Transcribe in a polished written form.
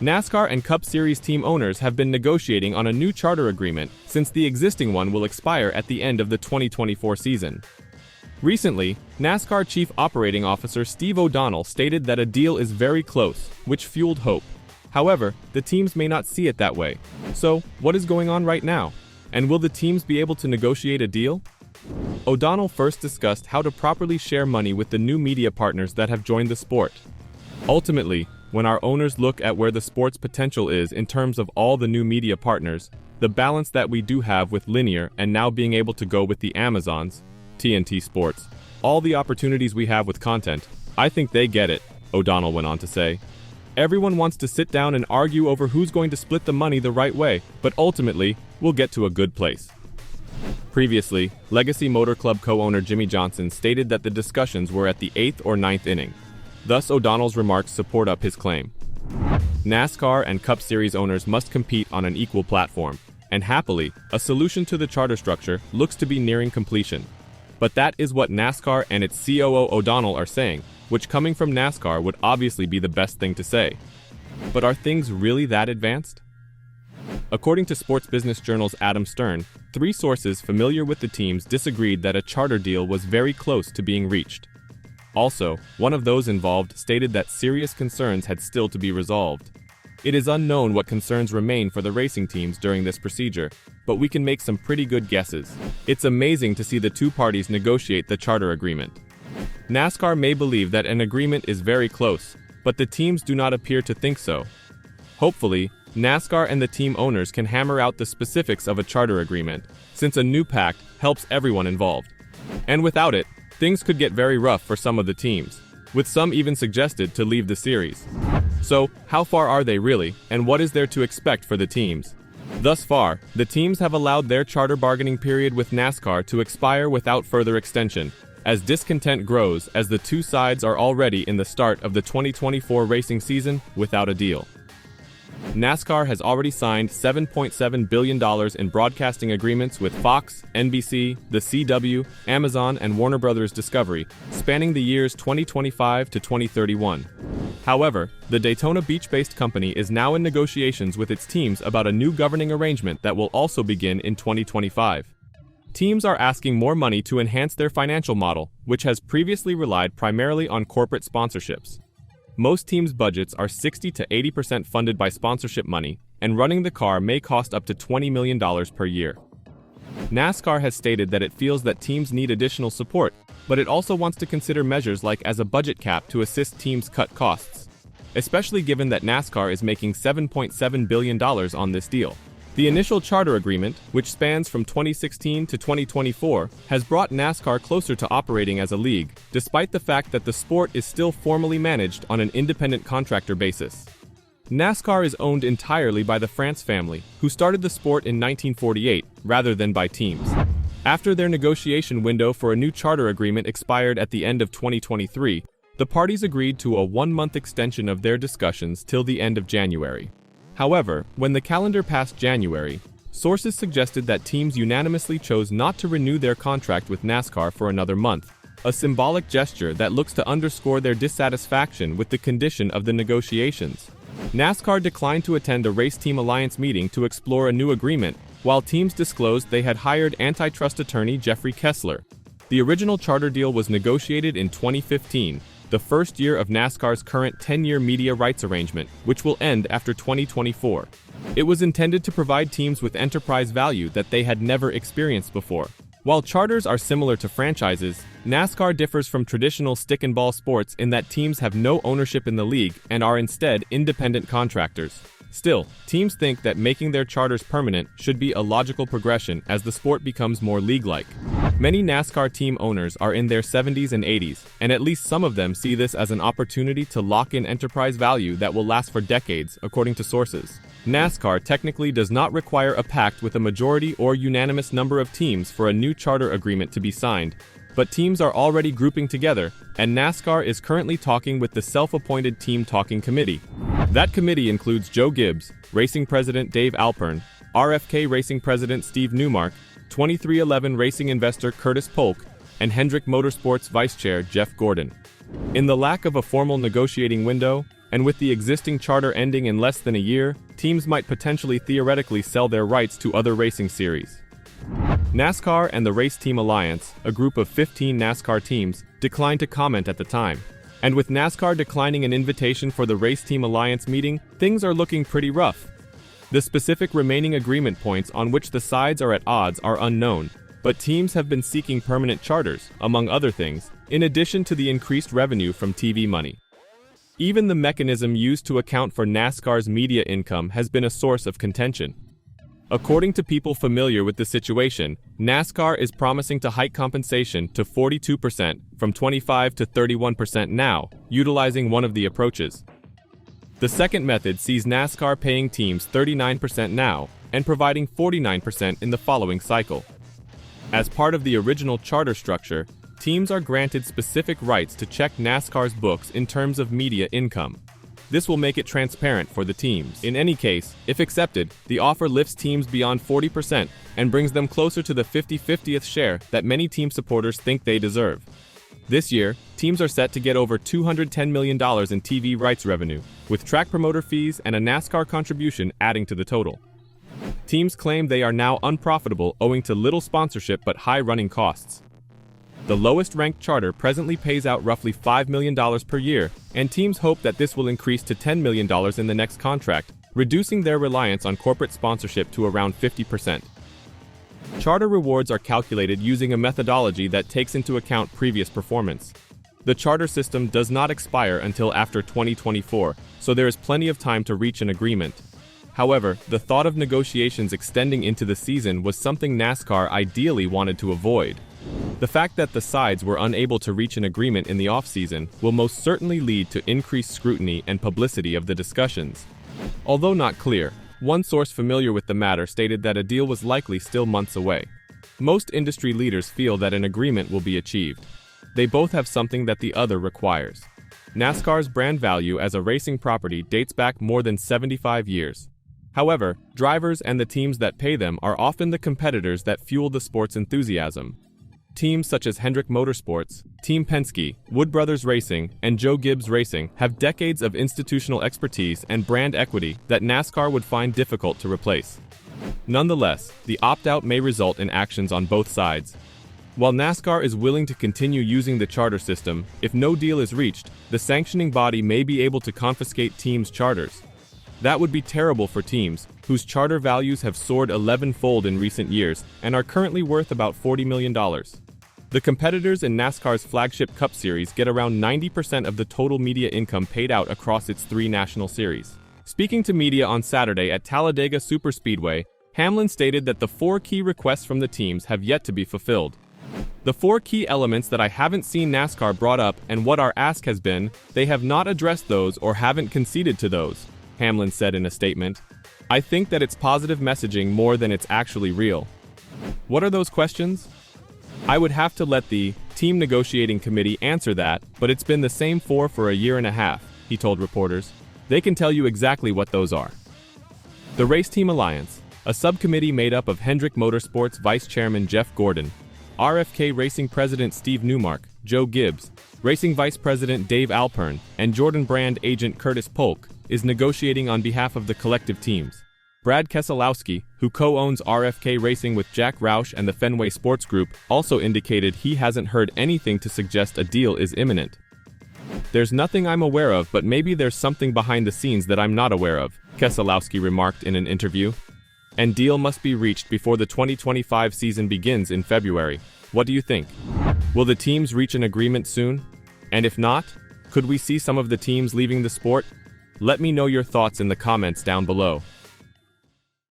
NASCAR and Cup Series team owners have been negotiating on a new charter agreement since the existing one will expire at the end of the 2024 season. Recently, NASCAR Chief Operating Officer Steve O'Donnell stated that a deal is very close, which fueled hope. However, the teams may not see it that way. So, what is going on right now? And will the teams be able to negotiate a deal? O'Donnell first discussed how to properly share money with the new media partners that have joined the sport. Ultimately, when our owners look at where the sport's potential is in terms of all the new media partners, the balance that we do have with linear and now being able to go with the Amazons, TNT Sports, all the opportunities we have with content, I think they get it, O'Donnell went on to say. Everyone wants to sit down and argue over who's going to split the money the right way, but ultimately, we'll get to a good place. Previously, Legacy Motor Club co-owner Jimmy Johnson stated that the discussions were at the 8th or 9th inning. Thus, O'Donnell's remarks support up his claim. NASCAR and Cup Series owners must compete on an equal platform, and happily, a solution to the charter structure looks to be nearing completion. But that is what NASCAR and its COO O'Donnell are saying, which coming from NASCAR would obviously be the best thing to say. But are things really that advanced? According to Sports Business Journal's Adam Stern, 3 sources familiar with the teams disagreed that a charter deal was very close to being reached. Also, one of those involved stated that serious concerns had still to be resolved. It is unknown what concerns remain for the racing teams during this procedure, but we can make some pretty good guesses. It's amazing to see the two parties negotiate the charter agreement. NASCAR may believe that an agreement is very close, but the teams do not appear to think so. Hopefully, NASCAR and the team owners can hammer out the specifics of a charter agreement, since a new pact helps everyone involved. And without it, things could get very rough for some of the teams, with some even suggested to leave the series. So, how far are they really, and what is there to expect for the teams? Thus far, the teams have allowed their charter bargaining period with NASCAR to expire without further extension, as discontent grows as the two sides are already in the start of the 2024 racing season without a deal. NASCAR has already signed $7.7 billion in broadcasting agreements with Fox, NBC, the CW, Amazon, and Warner Bros. Discovery, spanning the years 2025 to 2031. However, the Daytona Beach-based company is now in negotiations with its teams about a new governing arrangement that will also begin in 2025. Teams are asking more money to enhance their financial model, which has previously relied primarily on corporate sponsorships. Most teams' budgets are 60 to 80% funded by sponsorship money, and running the car may cost up to $20 million per year. NASCAR has stated that it feels that teams need additional support, but it also wants to consider measures like as a budget cap to assist teams cut costs, especially given that NASCAR is making $7.7 billion on this deal. The initial charter agreement, which spans from 2016 to 2024, has brought NASCAR closer to operating as a league, despite the fact that the sport is still formally managed on an independent contractor basis. NASCAR is owned entirely by the France family, who started the sport in 1948, rather than by teams. After their negotiation window for a new charter agreement expired at the end of 2023, the parties agreed to a 1-month extension of their discussions till the end of January. However, when the calendar passed January, sources suggested that teams unanimously chose not to renew their contract with NASCAR for another month, a symbolic gesture that looks to underscore their dissatisfaction with the condition of the negotiations. NASCAR declined to attend a Race Team Alliance meeting to explore a new agreement, while teams disclosed they had hired antitrust attorney Jeffrey Kessler. The original charter deal was negotiated in 2015, the first year of NASCAR's current 10-year media rights arrangement, which will end after 2024. It was intended to provide teams with enterprise value that they had never experienced before. While charters are similar to franchises, NASCAR differs from traditional stick-and-ball sports in that teams have no ownership in the league and are instead independent contractors. Still, teams think that making their charters permanent should be a logical progression as the sport becomes more league-like. Many NASCAR team owners are in their 70s and 80s, and at least some of them see this as an opportunity to lock in enterprise value that will last for decades, according to sources. NASCAR technically does not require a pact with a majority or unanimous number of teams for a new charter agreement to be signed, but teams are already grouping together, and NASCAR is currently talking with the self-appointed Team Talking Committee. That committee includes Joe Gibbs, Racing President Dave Alpern, RFK Racing President Steve Newmark, 2311 Racing investor Curtis Polk, and Hendrick Motorsports Vice Chair Jeff Gordon. In the lack of a formal negotiating window, and with the existing charter ending in less than a year, teams might potentially theoretically sell their rights to other racing series. NASCAR and the Race Team Alliance, a group of 15 NASCAR teams, declined to comment at the time. And with NASCAR declining an invitation for the Race Team Alliance meeting, things are looking pretty rough. The specific remaining agreement points on which the sides are at odds are unknown, but teams have been seeking permanent charters, among other things, in addition to the increased revenue from TV money. Even the mechanism used to account for NASCAR's media income has been a source of contention. According to people familiar with the situation, NASCAR is promising to hike compensation to 42% from 25% to 31% now, utilizing one of the approaches. The second method sees NASCAR paying teams 39% now and providing 49% in the following cycle. As part of the original charter structure, teams are granted specific rights to check NASCAR's books in terms of media income. This will make it transparent for the teams. In any case, if accepted, the offer lifts teams beyond 40% and brings them closer to the 50-50th share that many team supporters think they deserve. This year, teams are set to get over $210 million in TV rights revenue, with track promoter fees and a NASCAR contribution adding to the total. Teams claim they are now unprofitable owing to little sponsorship but high running costs. The lowest-ranked charter presently pays out roughly $5 million per year, and teams hope that this will increase to $10 million in the next contract, reducing their reliance on corporate sponsorship to around 50%. Charter rewards are calculated using a methodology that takes into account previous performance. The charter system does not expire until after 2024, so there is plenty of time to reach an agreement. However, the thought of negotiations extending into the season was something NASCAR ideally wanted to avoid. The fact that the sides were unable to reach an agreement in the off-season will most certainly lead to increased scrutiny and publicity of the discussions. Although not clear, one source familiar with the matter stated that a deal was likely still months away. Most industry leaders feel that an agreement will be achieved. They both have something that the other requires. NASCAR's brand value as a racing property dates back more than 75 years. However, drivers and the teams that pay them are often the competitors that fuel the sport's enthusiasm. Teams such as Hendrick Motorsports, Team Penske, Wood Brothers Racing, and Joe Gibbs Racing have decades of institutional expertise and brand equity that NASCAR would find difficult to replace. Nonetheless, the opt-out may result in actions on both sides. While NASCAR is willing to continue using the charter system, if no deal is reached, the sanctioning body may be able to confiscate teams' charters. That would be terrible for teams, whose charter values have soared 11-fold in recent years and are currently worth about $40 million. The competitors in NASCAR's flagship Cup Series get around 90% of the total media income paid out across its 3 national series. Speaking to media on Saturday at Talladega Superspeedway, Hamlin stated that the 4 key requests from the teams have yet to be fulfilled. The 4 key elements that I haven't seen NASCAR brought up and what our ask has been, they have not addressed those or haven't conceded to those, Hamlin said in a statement. I think that it's positive messaging more than it's actually real. What are those questions? I would have to let the team negotiating committee answer that, but it's been the same 4 for a year and a half, he told reporters. They can tell you exactly what those are. The Race Team Alliance, a subcommittee made up of Hendrick Motorsports Vice Chairman Jeff Gordon, RFK Racing President Steve Newmark, Joe Gibbs, Racing Vice President Dave Alpern, and Jordan Brand agent Curtis Polk, is negotiating on behalf of the collective teams. Brad Keselowski, who co-owns RFK Racing with Jack Roush and the Fenway Sports Group, also indicated he hasn't heard anything to suggest a deal is imminent. There's nothing I'm aware of, but maybe there's something behind the scenes that I'm not aware of, Keselowski remarked in an interview. And deal must be reached before the 2025 season begins in February. What do you think? Will the teams reach an agreement soon? And if not, could we see some of the teams leaving the sport? Let me know your thoughts in the comments down below.